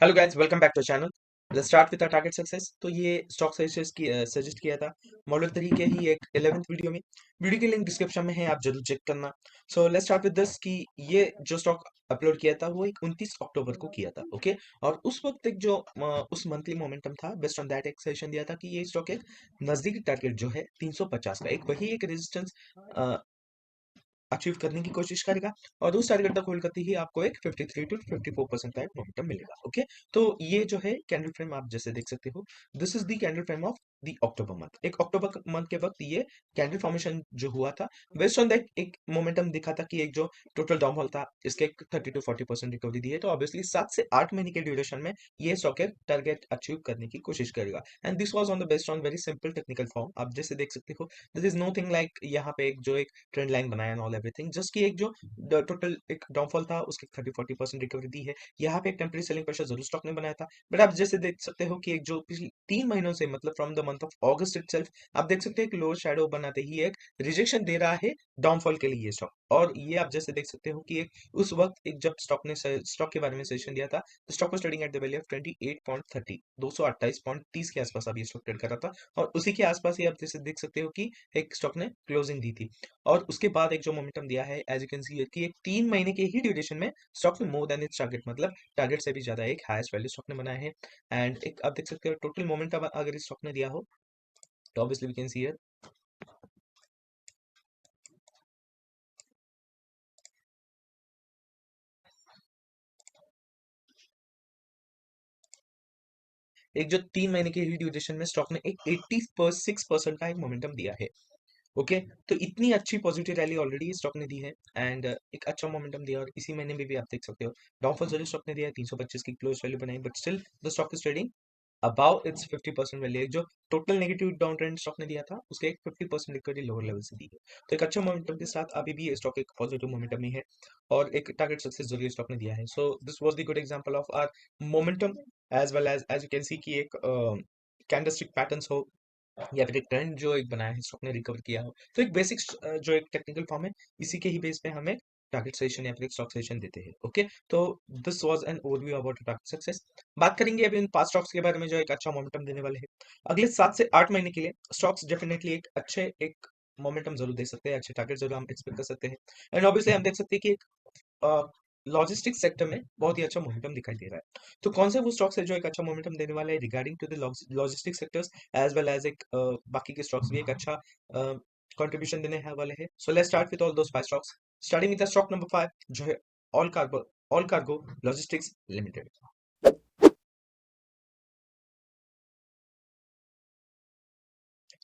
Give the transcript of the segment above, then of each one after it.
Hello guys, welcome back to channel. Let's start with our target success. तो ये stock suggest किया था model तरीके ही एक 11th वीडियो में। वीडियो की लिंक डिस्क्रिप्शन में है, आप जरूर चेक करना। So let's start with this कि ये जो स्टॉक अपलोड किया था वो एक 29 अक्टूबर को किया था, ओके। और उस वक्त एक जो उस मंथली मोमेंटम था, बेस्ड ऑन दैट एक सजेशन दिया था कि ये स्टॉक एक नजदीकी टारगेट जो है 350 का एक वही एक रेजिस्टेंस अचीव करने की कोशिश करेगा। और उस टारगेट तक होल्ड करते ही आपको एक 53 टू 54% का एक मोमेंटम मिलेगा, ओके। तो ये जो है कैंडल फ्रेम आप जैसे देख सकते हो, this is the candle frame of the October month. एक अक्टूबर मंथ के वक्त ये कैंडल फॉर्मेशन जो हुआ था, बेस्ड ऑन दैट एक मोमेंटम दिखा था कि एक जो टोटल डाउनफॉल था इसके एक 30 टू 40% रिकवरी दी है। तो ऑब्वियसली 7 से 8 महीने के ड्यूरेशन में ये स्टॉक टारगेट अचीव करने की कोशिश करेगा। And this was on the based on very simple technical form, आप जैसे देख सकते हो। दिस इज नोथिंग लाइक यहाँ पे एक जो एक ट्रेंड लाइन बनाया एंड ऑल एवरीथिंग, जस्ट कि एक जो टोटल एक डाउनफॉल था उसके 30-40% रिकवरी दी है। यहाँ पे एक टेम्पररी सेलिंग प्रेशर जरूर स्टॉक ने बनाया था, बट आप जैसे देख सकते हो कि एक जो पिछले 3 महीनों से, मतलब from the month of August itself, आप देख सकते हैं कि लोअर शैडो बनाते ही एक रिजेक्शन दे रहा है डाउनफॉल के लिए ये स्टॉक। और ये आप जैसे देख सकते हो कि एक उस वक्त एक जब स्टॉक के बारे में सजेशन दिया था, तो स्टॉक को trading at the value of 28.30, 228.30 के आसपास अभी स्टॉक ट्रेड कर रहा था। और उसी के आसपास ही आप जैसे देख सकते हो कि एक स्टॉक ने क्लोजिंग दी थी। और उसके बाद एक जो मोमेंटम दिया है, एज यू कैन सी कि एक 3 महीने के ही ड्यूरेशन में स्टॉक ने मोर देन इट्स टारगेट, मतलब टारगेट से भी ज्यादा एक हाईएस्ट वैल्यू स्टॉक ने बनाया है। एंड एक आप देख सकते हो टोटल मोमेंटम अगर इस स्टॉक ने दिया हो, तो ऑब्वियसली वी कैन सी एक जो 3 महीने के ही ड्यूरेशन में स्टॉक ने एक 86% का एक मोमेंटम दिया है, ओके। तो इतनी अच्छी पॉजिटिव रैली ऑलरेडी स्टॉक ने दी है। एंड एक अच्छा मोमेंटम दिया, और इसी महीने में भी आप देख सकते हो डाउनफॉल जरूर स्टॉक ने दिया है, 325 की क्लोज वैल्यू बनाई, but still the stock is trading above its 50% value. एक जो total negative down trend stock ने दिया था उसके एक 50% रिकवरी लोअर लेवल से दी है। तो एक अच्छा मोमेंटम के साथ अभी भी ये स्टॉक एक पॉजिटिव मोमेंटम में है, और एक टारगेट सक्सेस जरूर स्टॉक ने दिया है। So this was the good example of our momentum, as well as you can see कि एक कैंडलस्टिक पैटर्न्स हो, या फिर एक ट्रेंड जो एक बनाया है स्टॉक ने रिकवर किया हो। तो एक बेसिक जो एक टेक्निकल फॉर्म है, इसी के ही बेस पे हमें टारगेट सेशन या फिर एक स्टॉक सेशन देते हैं, ओके। तो this was an overview about target success. बात करेंगे अभी उन 5 स्टॉक्स के बारे में जो एक अच्छा मोमेंटम देने वाले हैं अगले 7 से 8 महीने के लिए। स्टॉक्स डेफिनेटली एक अच्छे एक मोमेंटम जरूर दे सकते हैं, अच्छे टारगेट जरूर हम एक्सपेक्ट कर सकते हैं। एंड ऑब्वियसली हम देख सकते हैं कि लॉजिस्टिक्स सेक्टर में बहुत ही अच्छा मोमेंटम दिखाई दे रहा है। तो कौन से वो स्टॉक्स है जो एक अच्छा मोमेंटम देने वाला है regarding to the logistics sectors, as well as एक बाकी के स्टॉक्स भी एक अच्छा कंट्रीब्यूशन देने वाले हैं। So let's start with all those 5 stocks, starting with stock number 5 जो है all cargo logistics limited.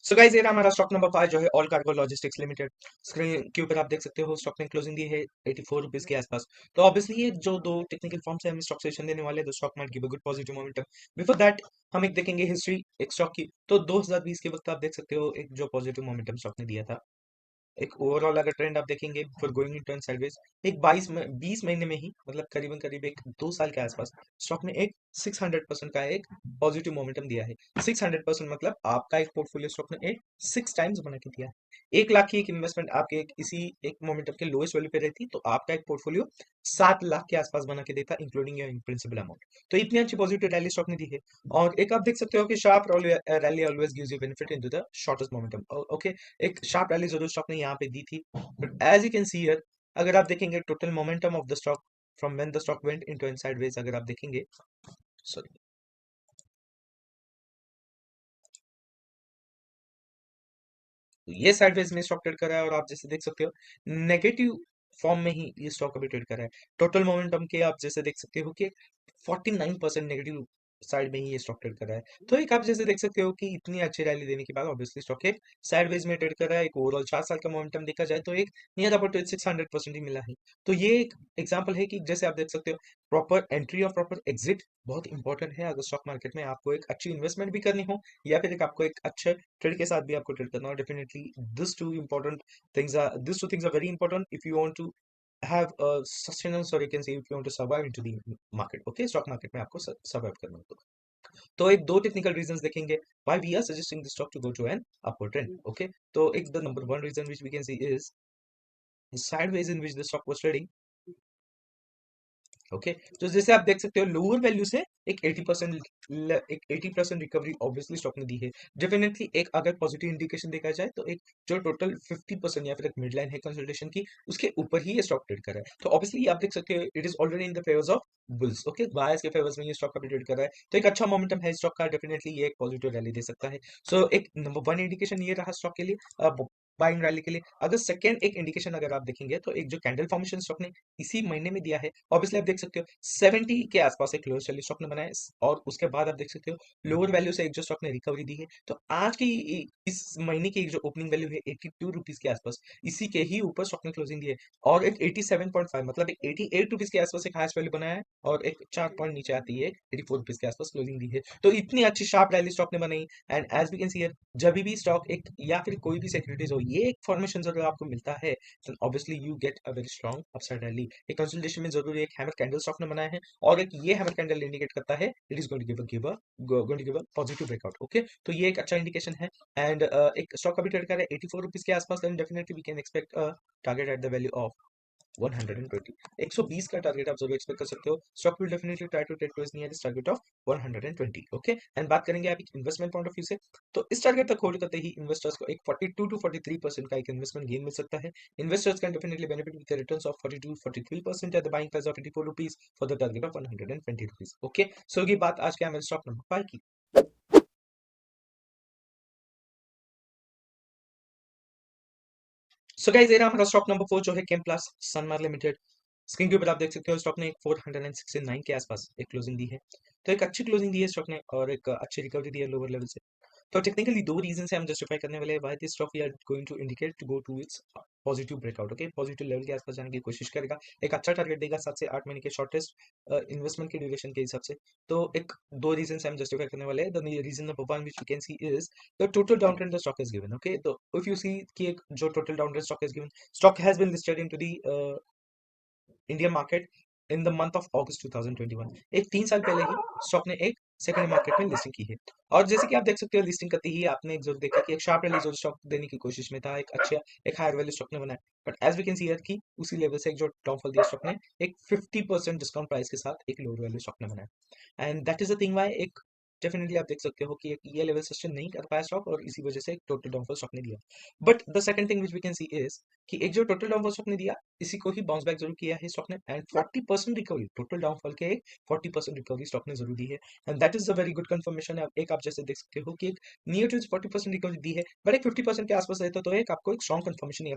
So guys, ये रहा हमारा स्टॉक नंबर 5 जो है all cargo logistics limited. Screen के ऊपर आप देख सकते हो स्टॉक ने क्लोजिंग दी है 84 रुपीज के आसपास। तो ऑब्वियसली ये जो दो टेक्निकल फॉर्म्स है हमें स्टॉक सेशन देने वाले, the stock market give a good positive momentum. Before that हम एक देखेंगे हिस्ट्री एक स्टॉक की। तो 2020 के वक्त आप देख सकते हो एक जो पॉजिटिव मोमेंटम स्टॉक ने दिया था। एक ओवरऑल अगर ट्रेंड आप देखेंगे for going in turn sideways, एक 20 महीने में ही, मतलब करीबन करीब एक 2 साल के आसपास, स्टॉक ने एक 600% का एक पॉजिटिव मोमेंटम दिया है। 600% मतलब आपका एक पोर्टफोलियो स्टॉक ने एक 6 टाइम्स बना के दिया है। 1 लाख की एक इन्वेस्टमेंट आपके एक इसी एक मोमेंटम के लोएस्ट वैल्यू पे रहती, तो आपका एक पोर्टफोलियो 7 लाख के आसपास बना के देता, इंक्लूडिंग योर प्रिंसिपल अमाउंट। तो इतनी अच्छी पॉजिटिव रैली स्टॉक ने दी है। और एक आप देख सकते हो कि sharp rally always gives you benefit into the shortest momentum, okay. एक शार्प रैली जरूर स्टॉक ने यहाँ पे दी थी, but as you can see here, अगर आप देखेंगे total momentum of the stock from when the stock went into inside wedge, अगर आप देखेंगे, सॉरी, ये साइडवेज में स्टॉक ट्रेड कर रहा है, और आप जैसे देख सकते हो नेगेटिव फॉर्म में ही ये स्टॉक अभी ट्रेड कर रहा है। टोटल मोमेंटम के आप जैसे देख सकते हो कि 49% नेगेटिव साइड में ही ये स्टॉक ट्रेड कर रहा है। तो एक आप जैसे देख सकते हो कि इतनी अच्छी रैली देने के बाद ऑब्वियसली स्टॉक एक साइडवेज में ट्रेड कर रहा है। एक ओवरऑल 4 साल का मोमेंटम देखा जाए तो एक नियर अबाउट 600% ही मिला है। तो ये एक एग्जांपल है कि जैसे आप देख सकते हो प्रॉपर एंट्री और प्रॉपर एग्जिट बहुत इंपॉर्टेंट है अगर स्टॉक मार्केट में आपको एक अच्छी इन्वेस्टमेंट भी करनी हो, या फिर एक आपको एक अच्छे ट्रेड के साथ भी आपको ट्रेड करना हो। Definitely this two things are very important if you want to have a sustenance, or you can say if you want to survive into the market, okay, stock market में आपको survive करना हो तो एक दो technical reasons देखेंगे why we are suggesting the stock to go to an upward trend, okay। तो एक the number one reason which we can see is sideways in which the stock was trading, okay. तो जैसे आप देख सकते हो lower value से एक 80% एक 80% रिकवरी ऑब्वियसली स्टॉक ने दी है। डेफिनेटली एक अगर पॉजिटिव इंडिकेशन देखा जाए तो एक जो टोटल 50% या फिर एक मिड लाइन है कंसोलिडेशन की, उसके ऊपर ही ये स्टॉक ट्रेड कर रहा है। तो ऑब्वियसली आप देख सकते हो it is already in the favours of bulls. Okay, buyers के फेवर्स में ये स्टॉक अभी ट्रेड कर रहा है, तो एक अच्छा मोमेंटम है स्टॉक का। डेफिनेटली ये एक पॉजिटिव रैली दे सकता है। सो एक नंबर वन इंडिकेशन ये रहा स्टॉक के लिए, बाइंग रैली के लिए। अगर सेकंड एक इंडिकेशन अगर आप देखेंगे तो एक जो कैंडल फॉर्मेशन स्टॉक ने इसी महीने में दिया है, ऑब्वियसली आप देख सकते हो 70 के आसपास एक लोअर वैल्यू स्टॉक ने बनाया और उसके बाद आप देख सकते हो लोअर वैल्यू से एक जो स्टॉक ने रिकवरी दी है। तो आज की इस महीने की जो ओपनिंग वैल्यू है 82 रुपीज के आसपास, इसी के ही ऊपर स्टॉक ने क्लोजिंग दी है। और एक 87.5 मतलब एक 88 रुपीज के आसपास एक हाईएस्ट वैल्यू बनाया है, और एक 4 पॉइंट नीचे आती है 84 रुपीज के आसपास क्लोजिंग दी है। तो इतनी अच्छी शार्प रैली स्टॉक ने बनाई। And as we can see, जब भी स्टॉक एक या फिर कोई भी सिक्योरिटीज हो, ये एक फॉर्मेशन अगर आपको मिलता है, then obviously you get a very strong upside rally। एक कंसोलिडेशन में जरूर एक हैमर कैंडल स्टॉक ने बनाया है, और एक ये हैमर कैंडल इंडिकेट करता है it is going to give a positive breakout. Okay, तो ये एक अच्छा इंडिकेशन है। एंड एक स्टॉक अभी ट्रेड कर रहा है 84 रुपीज के आसपास, then definitely we can expect a target at the value of 120। 120 का टारगेट आप जरूर एक्सपेक्ट कर सकते हो। Stock will definitely try to trade towards near this target of 120। Okay, and बात करेंगे आप इन्वेस्टमेंट पॉइंट ऑफ व्यू से, तो इस टारगेट तक होल्ड करते ही इन्वेस्टर्स को एक 42 टू 43% का एक इन्वेस्टमेंट गेन मिल सकता है। Investors can definitely benefit with returns of 42 43% at the buying price of 84 rupees for the target of 120 rupees. Okay, so ये बात आज के हमारे स्टॉक नंबर 5 की। सो गाइस, ये रहा हमारा स्टॉक नंबर 4 जो है केम प्लस सनमार लिमिटेड। स्क्रीन के ऊपर आप देख सकते हो स्टॉक ने एक 469 के आसपास एक क्लोजिंग दी है। तो एक अच्छी क्लोजिंग दी है स्टॉक ने, और एक अच्छी रिकवरी दी है लोअर लेवल से। तो टेक्निकली दो रीजन से हम जस्टिफाई करने वाले हैं why this stock we are going to indicate to go to its positive breakout. Okay, positive level के आसपास जाने की कोशिश करेगा, एक अच्छा टारगेट देगा 7 से 8 महीने के शॉर्टेस्ट इन्वेस्टमेंट के ड्यूरेशन के हिसाब से। तो एक दो रीजन से हम जस्टिफाई करने वाले हैं। The reason number one which you can see is the total down trend the stock is given. Okay, तो इफ यू सी कि एक जो total down trend stock is given, stock has been listed into the Indian market in the month of August 2021। एक 3 साल पहले ही stock ने एक secondary market में लिस्टिंग की है। और जैसे कि आप देख सकते हो लिस्टिंग करते ही आपने एक जरूर देखा कि एक शार्प रैली जो स्टॉक देने की कोशिश में था, एक अच्छा एक हायर वैल्यू स्टॉक ने बनाया। But as we can see here कि उसी लेवल से एक जो डाउनफॉल दिया स्टॉक ने, एक 50% डिस्काउंट प्राइस के साथ एक लोअर वैल्यू स्टॉक ने बनाया। And that is the thing why एक डेफिनेटली आप देख सकते हो कि एक ये लेवल सस्टेन नहीं कर पाया स्टॉक, और इसी वजह से एक टोटल डाउनफॉल स्टॉक ने दिया। But the second thing which we can see is कि एक जो टोटल डाउनफॉल स्टॉक ने दिया, इसी को ही बाउंस बैक जरूर किया है स्टॉक ने। एंड 40% रिकवरी, टोटल डाउनफॉल के एक 40% रिकवरी स्टॉक ने जरूर दी है। And that is a very good confirmation. एक आप जैसे देख सकते हो कि एक नियर टू 40% रिकवरी दी है, बट एक 50% के आसपास रहता तो एक आपको एक स्ट्रॉन्ग कंफर्मेशन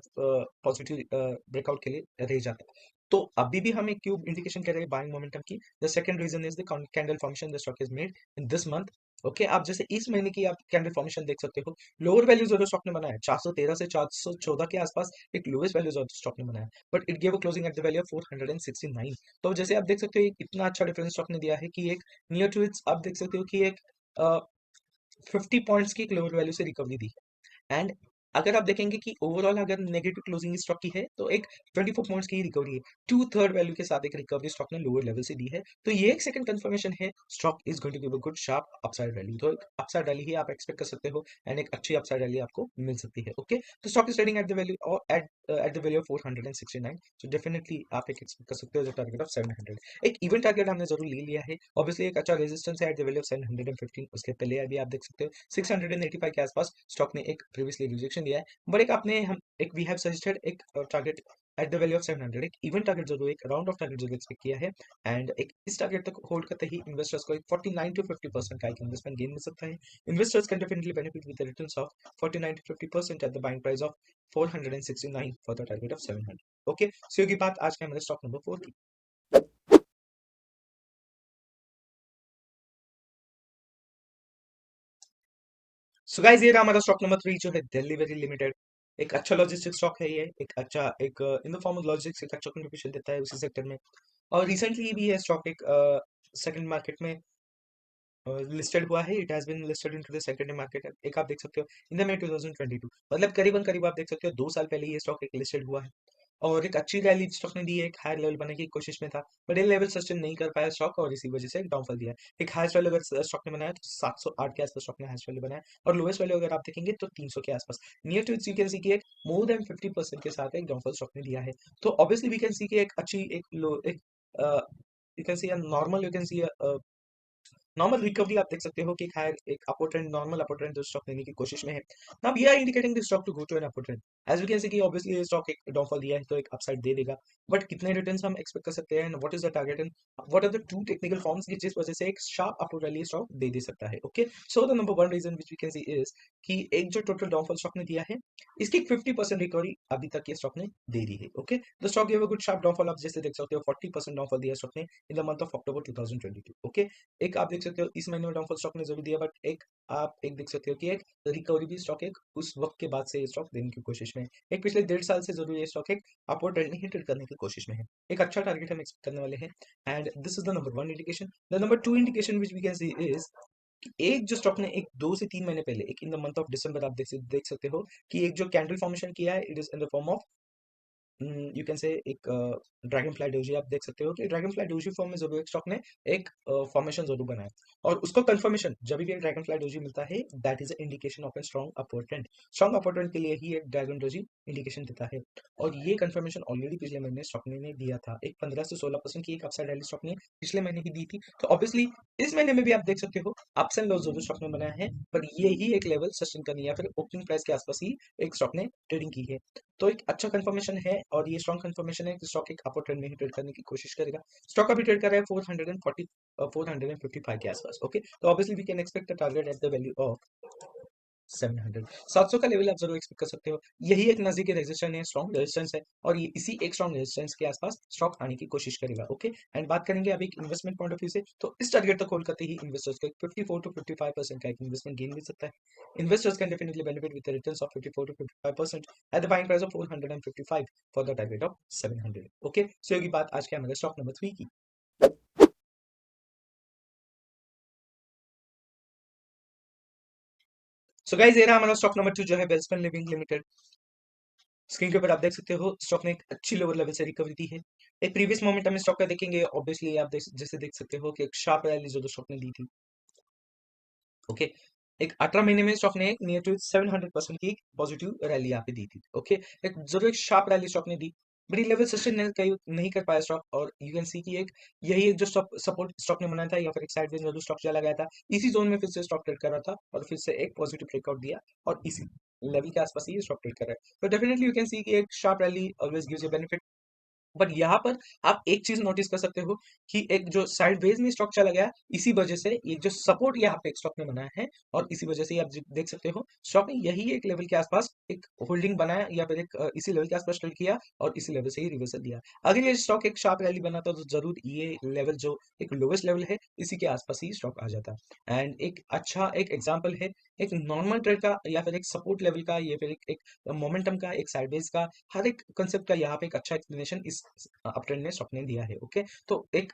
पॉजिटिव ब्रेकआउट के लिए रह जाता। तो अभी भी हम एक क्यूब इंडिकेशन कर रहे हैं बाइंग मोमेंटम की। The second reason is the candle formation the stock is made in this month. Okay, आप जैसे इस महीने की आप कैंडल फॉर्मेशन देख सकते हो, लोअर वैल्यू जो स्टॉक ने बनाया 413 से 414 के आसपास एक लोएस्ट वैल्यू जो स्टॉक ने बनाया, but it gave a closing eight the value of 469। तो जैसे आप देख सकते हो इतना अच्छा डिफरेंस स्टॉक ने दिया है कि एक नियर टू इट्स आप देख सकते हो कि एक 50 पॉइंट्स की एक लोअर वैल्यू से रिकवरी दी है। एंड अगर आप देखेंगे कि ओवरऑल अगर नेगेटिव क्लोजिंग स्टॉक की है, तो एक 24 पॉइंट्स की रिकवरी है। 2/3 वैल्यू के साथ एक रिकवरी स्टॉक ने लोअर लेवल से दी है। तो ये एक सेकंड कंफर्मेशन है stock is going to give a good sharp upside rally. तो एक अपसाइड रैली ही आप एक्सपेक्ट कर सकते हो, एंड एक अच्छी अपसाइड रैली आपको मिल सकती है। ओके, तो stock is trading at the value और at the value of 469। So definitely आप एक एक्सपेक्ट कर सकते हो जो टारगेट ऑफ 700। एक इवन टारगेट हमने जरूर ले लिया है। ऑब्वियसली एक अच्छा रेजिस्टेंस है एट द वैल्यू ऑफ 715। उसके पहले अभी आप देख सकते हो 685 के आसपास स्टॉक ने एक प्रीवियसली रिजेक्शन दिया है। बट एक आपने हम एक वी हैव सजेस्टेड एक target at the value of 700। एक इवन टारगेट जरूर, एक राउंड ऑफ टारगेट जरूर एक्सपेक्ट किया है। एंड एक इस टारगेट तक होल्ड करते ही इन्वेस्टर्स को एक 49 टू 50% का एक इन्वेस्टमेंट गेन मिल सकता है। Investors can definitely benefit with returns of 49 to 50% at the buying price of 469 for the target of 700। Okay, so ये बात आज के हमारे स्टॉक नंबर 4 की। सो गाइस, ये रहा हमारा स्टॉक नंबर 3 जो है दिल्ली वेरी लिमिटेड। एक अच्छा लॉजिस्टिक स्टॉक है ये, एक अच्छा एक in the form of logistics एक अच्छा कंट्रीब्यूशन देता है उसी सेक्टर में। और रिसेंटली भी ये स्टॉक एक सेकंड मार्केट में लिस्टेड हुआ है। It has been listed into the secondary market. एक आप देख सकते हो इन द मे 2022, मतलब करीबन करीब आप देख सकते हो 2 साल पहले ये स्टॉक एक लिस्टेड हुआ है। और एक अच्छी रैली स्टॉक ने दी है, एक हायर लेवल बनने की कोशिश में था, बट ये लेवल सस्टेन नहीं कर पाया स्टॉक, और इसी वजह से एक डाउनफॉल दिया। एक हाईएस्ट वैल्यू अगर स्टॉक ने बनाया तो 708 के आसपास स्टॉक ने हाईएस्ट वैल्यू बनाया, और लोएस्ट वैल्यू अगर आप देखेंगे तो 300 के आसपास। Near to its you can see कि एक मोर देन 50% के साथ एक डाउनफॉल स्टॉक ने दिया है। तो ऑब्वियसली वी कैन सी कि एक अच्छी एक लो एक you can see a normal, you can see normal recovery आप देख सकते हो कि एक हायर एक upper trend, normal upper trend जो स्टॉक लेने की कोशिश में है। Now we are indicating the stock to go to an upper trend. As we can see कि ऑब्वियसली ये स्टॉक एक डाउनफॉल दिया है तो एक अपसाइड दे देगा, बट कितने रिटर्न्स हम एक्सपेक्ट कर सकते हैं, what is the target and what are the two technical forms की जिस वजह से एक शार्प अपर रैली स्टॉक दे सकता है। Okay, so the number one reason which we can see is कि एक जो टोटल डाउनफॉल स्टॉक ने दिया है, इसकी 50% रिकवरी अभी तक ये स्टॉक ने दे दी है। Okay, the stock give a good sharp downfall, आप जैसे देख सकते हो 40% डाउनफॉल दिया स्टॉक ने इन the month of October 2022। Okay, एक आप देख सकते हो इस महीने में डाउनफॉल स्टॉक ने जरूर दिया, बट एक आप एक देख सकते हो कि एक रिकवरी भी स्टॉक एक उस वक्त के बाद से ये स्टॉक देने की कोशिश में है। एक पिछले 1.5 साल से जरूर ये स्टॉक एक अपवर्ड ट्रेंड हिट करने की कोशिश में है। एक अच्छा टारगेट हम एक्सपेक्ट करने वाले हैं, and this is the number one indication. The number two indication which we can see is एक जो स्टॉक ने एक 2 से 3 महीने पहले एक इन द मंथ ऑफ दिसंबर आप देख सकते हो कि एक जो कैंडल फॉर्मेशन किया है, it is in the form of you can say एक ड्रैगन फ्लाई डोजी। आप देख सकते हो कि ड्रैगन फ्लाई डोजी फॉर्म में जरूर एक स्टॉक ने एक फॉर्मेशन जरूर बनाया, और उसको कंफर्मेशन जब भी एक ड्रैगन फ्लाई डोजी मिलता है, that is indication of a strong upward trend. Strong upward trend के लिए ही एक ड्रैगन डोजी इंडिकेशन देता है, और ये कंफर्मेशन ऑलरेडी पिछले महीने स्टॉक ने दिया था। एक 15 से 16% की एक अपसाइड रैली स्टॉक ने पिछले महीने ही दी थी, तो ऑब्वियसली इस महीने में भी आप देख सकते हो अप्स एंड लोज जरूर स्टॉक ने बनाया है, पर ये ही एक लेवल सस्टेन करनी है, या फिर ओपनिंग प्राइस के आसपास ही एक स्टॉक ने ट्रेडिंग की है। तो एक अच्छा कंफर्मेशन है, और ये स्ट्रॉन्ग कंफर्मेशन है कि स्टॉक एक अपर ट्रेंड में ही ट्रेड करने की कोशिश करेगा। स्टॉक अभी ट्रेड कर रहा है 440 455 के आसपास। ओके, तो obviously we can expect a target at the value of 700। 700 का लेवल आप जरूर एक्सपेक्ट कर सकते हो। यही एक नजदीकी रेजिस्टेंस है, स्ट्रॉन्ग रेजिस्टेंस है, और ये इसी एक स्ट्रॉन्ग रेजिस्टेंस के आसपास स्टॉक आने की कोशिश करेगा। ओके, एंड बात करेंगे अभी इन्वेस्टमेंट पॉइंट ऑफ व्यू से, तो इस टारगेट तक होल्ड करते ही इन्वेस्टर्स को 54 to 55% का एक इन्वेस्टमेंट गेन मिल सकता है। Investors can definitely benefit with returns of 54 to 55% at the buying price of 455 for the target of 700। Okay, so ये बात आज के हमारे स्टॉक नंबर 3 की। सो गाइस, ये रहा हमारा स्टॉक नंबर 2 जो है वेलस्पन लिविंग लिमिटेड। स्क्रीन के ऊपर आप देख सकते हो स्टॉक ने एक अच्छी लोअर लेवल से रिकवरी दी है। एक प्रीवियस मोमेंटम में स्टॉक का देखेंगे, ऑब्वियसली आप जैसे देख सकते हो कि एक शार्प रैली जो स्टॉक ने दी थी। ओके, एक 18 महीने में स्टॉक ने एक नियर टू 700% की पॉजिटिव रैली यहाँ पे दी थी। ओके, एक जरूर एक शार्प रैली स्टॉक ने दी, बड़ी लेवल सस्टेन नहीं कर पाया स्टॉक, और यू कैन सी की एक यही एक जो सपोर्ट स्टॉक ने बनाया था, या फिर एक साइड में स्टॉक चला गया था, इसी जोन में फिर से स्टॉक ट्रेड कर रहा था, और फिर से एक पॉजिटिव ब्रेकआउट दिया, और इसी लेवल के आसपास ही स्टॉक ट्रेड कर रहा है। तो डेफिनेटली यू कैन सी कि एक sharp rally always gives you benefit, but यहाँ पर आप एक चीज नोटिस कर सकते हो कि एक जो साइडवेज में स्टॉक चला गया, इसी वजह से ये जो सपोर्ट यहाँ पे एक स्टॉक ने बनाया है, और इसी वजह से आप देख सकते हो स्टॉक ने यही एक लेवल के आसपास एक होल्डिंग बनाया, या फिर एक इसी लेवल के आसपास ट्रेड किया, और इसी लेवल से ही रिवर्सल दिया। अगर ये स्टॉक एक शार्प रैली बनाता तो जरूर ये लेवल जो एक लोवेस्ट लेवल है, इसी के आसपास ही स्टॉक आ जाता। एंड एक अच्छा एक एग्जाम्पल है एक नॉर्मल ट्रेड का, या फिर एक सपोर्ट लेवल का, या फिर एक मोमेंटम का, एक साइडवेज का, हर एक कंसेप्ट का यहाँ पे एक अच्छा एक्सप्लेनेशन इस अपट्रेंड में स्टॉक ने दिया है। ओके, तो एक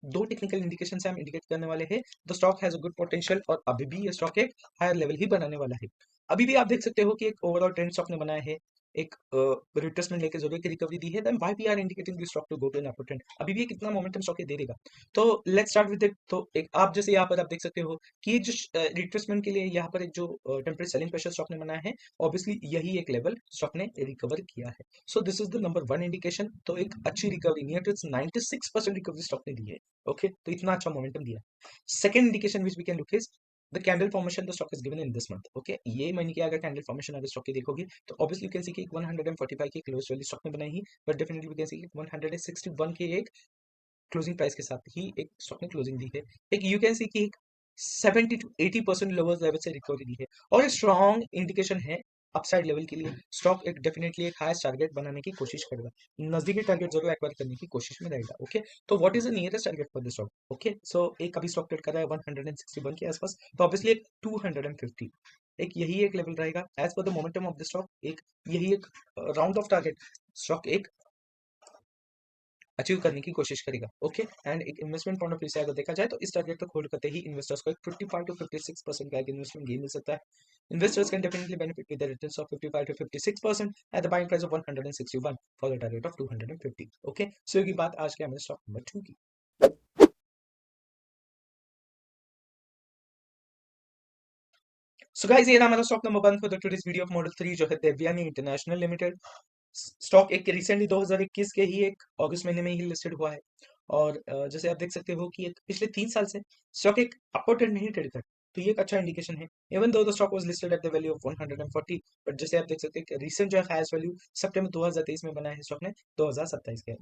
दो टेक्निकल इंडिकेशन से हम इंडिकेट करने वाले हैं the stock has a good potential, और अभी भी ये स्टॉक एक हायर लेवल ही बनाने वाला है। अभी भी आप देख सकते हो कि एक ओवरऑल ट्रेंड स्टॉक ने बनाया है, एक रिट्रेसमेंट लेके जरूर की रिकवरी दी है, then why we are indicating this stock to go to an upper trend. अभी भी कितना मोमेंटम स्टॉक ये दे देगा, तो लेट्स स्टार्ट विद इट। तो एक आप जैसे यहाँ पर आप देख सकते हो कि ये जो रिट्रेसमेंट के लिए यहाँ पर एक जो टेम्परेरी सेलिंग प्रेशर स्टॉक ने बनाया है, ऑब्वियसली यही एक लेवल स्टॉक ने रिकवर किया है। So this is the number one indication. तो एक अच्छी recovery, near to 96% recovery stock ने दी है। ओके, तो इतना अच्छा मोमेंटम दिया। Second indication which we can look is the candle formation the stock is given in this month. Okay, ये महीने की अगर कैंडल फॉर्मेशन अगर स्टॉक की देखोगे, तो ऑब्वियसली यू कैन सी कि 145 की क्लोज वैल्यू स्टॉक ने बनाई ही, but definitely we can see कि 161 के एक क्लोजिंग प्राइस के साथ ही एक स्टॉक ने क्लोजिंग दी है। एक यू कैन सी कि एक 70 to 80% लोअर लेवल से रिकवरी दी है, और एक स्ट्रॉन्ग इंडिकेशन है अपसाइड लेवल के लिए। स्टॉक एक डेफिनेटली एक हाईएस्ट टारगेट बनाने की कोशिश करेगा, नजदीकी टारगेट जरूर एक्वायर करने की कोशिश में रहेगा। ओके, तो what is the nearest target for the stock? Okay, so एक अभी स्टॉक ट्रेड कर रहा है 161 के आसपास, तो ऑब्वियसली एक 250 एक यही एक लेवल रहेगा as per the momentum of the stock. एक यही एक राउंड ऑफ टारगेट स्टॉक एक अचीव करने की कोशिश करेगा। ओके, एंड एक इन्वेस्टमेंट पॉइंट ऑफ व्यू से अगर देखा जाए, तो इस टारगेट तक होल्ड करते ही इन्वेस्टर्स को एक 55 to 56% का एक इन्वेस्टमेंट गेन मिल सकता है। Investors can definitely benefit with the returns of 55 to 56% at the buying price of 161 for the target of 250। Okay, so ये बात आज के हमारे स्टॉक नंबर 2 की। सो गाइस, ये रहा हमारा stock number 1 for the today's video of model 3 जो है देवयानी इंटरनेशनल लिमिटेड। स्टॉक एक रिसेंटली 2021 के ही एक अगस्त महीने में ही लिस्टेड हुआ है, और जैसे आप देख सकते हो कि एक पिछले 3 साल से स्टॉक एक अपवर्ड ट्रेंड नहीं ट्रेड कर, तो ये एक अच्छा इंडिकेशन है। Even though the stock was listed at the value of 140, but जैसे आप देख सकते हैं कि रिसेंट जो है हाईएस्ट वैल्यू सितंबर 2023 में बना है स्टॉक ने 2027 के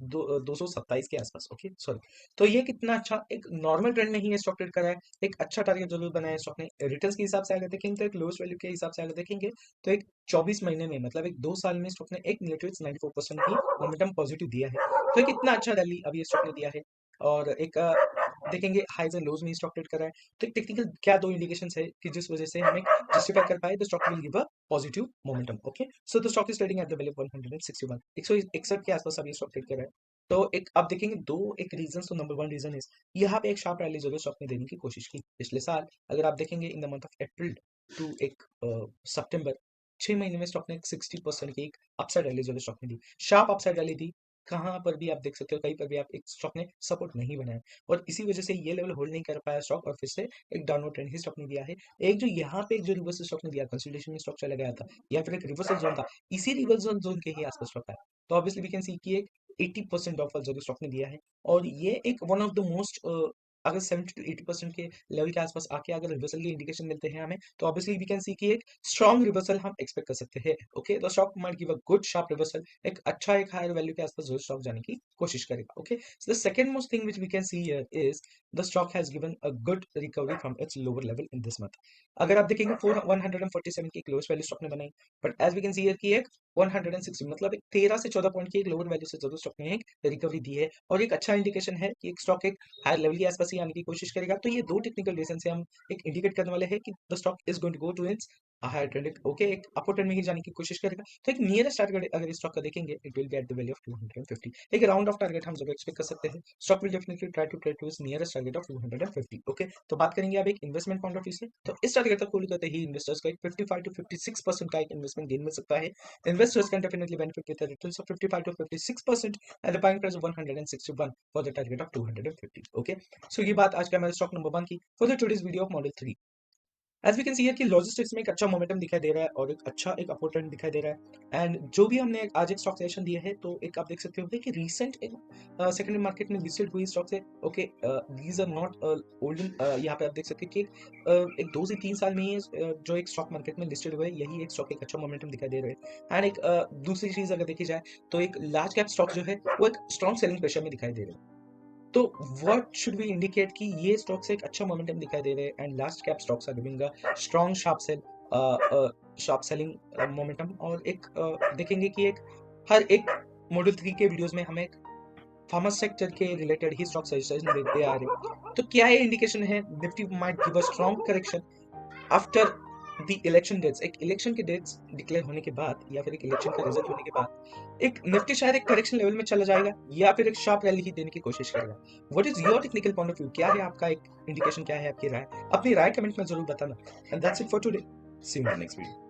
227 के आसपास, ओके सॉरी। तो ये कितना अच्छा एक नॉर्मल ट्रेंड नहीं है स्टॉक ट्रेड कर रहा है, एक अच्छा टारगेट जरूर बनाया है स्टॉक ने। रिटर्न्स के हिसाब से अगर देखेंगे तो एक लोएस्ट वैल्यू के हिसाब से अगर देखेंगे तो एक 24 महीने में मतलब एक 2 साल में स्टॉक ने एक नेगेटिव 94% की मोमेंटम पॉजिटिव दिया है। तो एक इतना अच्छा रैली अभी स्टॉक ने दिया है। और एक देखेंगे हाइज एंड लोज में स्टॉक ट्रेड कर रहा है। तो एक टेक्निकल क्या दो इंडिकेशंस है कि जिस वजह से हम एक जस्टिफाई कर पाए the stock will give a positive momentum, okay. So the stock is trading at the value 161 161 के आसपास अभी स्टॉक ट्रेड कर रहा है। तो एक आप देखेंगे दो एक रीजन, तो नंबर वन रीजन इज यहाँ पे एक शार्प रैली जो है स्टॉक ने देने की कोशिश की पिछले साल। अगर आप देखेंगे in the month of April to एक सितंबर 6 महीने में स्टॉक ने एक 60% की एक अपसाइड रैली जो है स्टॉक ने दी, शार्प अपसाइड रैली दी। कहाँ पर भी आप देख सकते हो कहीं पर भी आप एक स्टॉक ने सपोर्ट नहीं बनाया और इसी वजह से ये लेवल होल्ड नहीं कर पाया स्टॉक और फिर से एक डाउनवर्ड ट्रेंड ही स्टॉक ने दिया है। एक जो यहाँ पे एक जो रिवर्सल स्टॉक ने दिया कंसोलिडेशन में स्टॉक चला गया था या फिर एक रिवर्सल जोन था, इसी रिवर्सल जोन के ही आसपास स्टॉक आया। तो ऑब्वियसली वी कैन सी कि एक 80% ऑफ जो स्टॉक ने दिया है और ये एक वन ऑफ द मोस्ट अगर 70 to 80% के लेवल के आसपास आके अगर रिवर्सल के इंडिकेशन मिलते हैं हमें, तो ऑब्वियसली वी कैन सी कि एक स्ट्रॉन्ग रिवर्सल हम एक्सपेक्ट कर सकते हैं, okay. The stock might give a good sharp reversal, एक अच्छा एक हायर वैल्यू के आसपास जो स्टॉक जाने की कोशिश करेगा, okay. The second most thing which we can see here is the stock has given a good recovery from its lower level in this month. अगर आप देखेंगे 147 की क्लोज वैल्यू स्टॉक ने बनाई, but as we can see here कि एक 160 मतलब एक 13 से 14 पॉइंट की एक लोअर वैल्यू से जरूर स्टॉक ने एक रिकवरी दी है और एक अच्छा इंडिकेशन है कि एक स्टॉक एक हायर लेवल के आसपास ही आने की कोशिश करेगा। तो ये दो टेक्निकल रीजन से हम एक इंडिकेट करने वाले हैं कि the stock is going to go to its higher trend, okay, एक अपवर्ड ट्रेंड में ही जाने की कोशिश करेगा। तो एक नियरेस्ट टारगेट अगर इस स्टॉक का देखेंगे it will be eight the value of 250, एक राउंड ऑफ टारगेट हम जरूर एक्सपेक्ट कर सकते हैं। Stock will definitely try to trade to its nearest target of 250, okay. तो बात करेंगे अब एक इन्वेस्टमेंट पॉइंट ऑफ व्यू से, तो इस टारगेट तक खोल करते ही इन्वेस्टर्स का एक 55 to 56% का एक इन्वेस्टमेंट गेन मिल सकता है। Investors can definitely benefit with the returns of 55 to 56% and the buying price of 161 for the target of 250, okay। So ये बात आज का हमारे स्टॉक नंबर 1 की for the today's video of model 3। As we can see here कि logistics में एक अच्छा मोमेंटम दिखाई दे रहा है और एक अच्छा एक अपवर्ड ट्रेंड दिखाई दे रहा है। एंड जो भी हमने आज एक स्टॉक सेशन दिया है, तो एक आप देख सकते हो कि रीसेंट एक सेकेंडरी मार्केट में लिस्टेड हुई स्टॉक्स है, okay. These are not olden, यहाँ पे आप देख सकते हैं कि एक 2 से 3 साल में ही जो एक स्टॉक मार्केट में लिस्टेड हुए यही एक स्टॉक एक अच्छा मोमेंटम दिखाई दे रहे हैं। एंड एक दूसरी चीज अगर देखी जाए तो एक लार्ज कैप स्टॉक जो है वो एक स्ट्रॉन्ग सेलिंग प्रेशर में दिखाई दे रहे हैं। तो व्हाट शुड वी इंडिकेट कि ये स्टॉक्स एक अच्छा मोमेंटम दिखाई दे रहे हैं and large cap stocks are giving a strong sharp selling momentum. और एक देखेंगे कि एक हर एक मॉडल 3 के वीडियोस में हमें फार्मा सेक्टर के रिलेटेड ही स्टॉक सजेशन देते आ रहे हैं। तो क्या ये इंडिकेशन है Nifty might give a strong correction after the election dates, एक इलेक्शन के डेट्स डिक्लेयर होने के बाद या फिर एक इलेक्शन का रिजल्ट होने के बाद एक निफ्टी शायद एक करेक्शन लेवल में चला जाएगा या फिर एक शार्प रैली ही देने की कोशिश करेगा। What is your technical point of view, क्या है आपका एक इंडिकेशन, क्या है आपकी राय, अपनी राय कमेंट में जरूर बताना। And that's it for today, see you in the next video.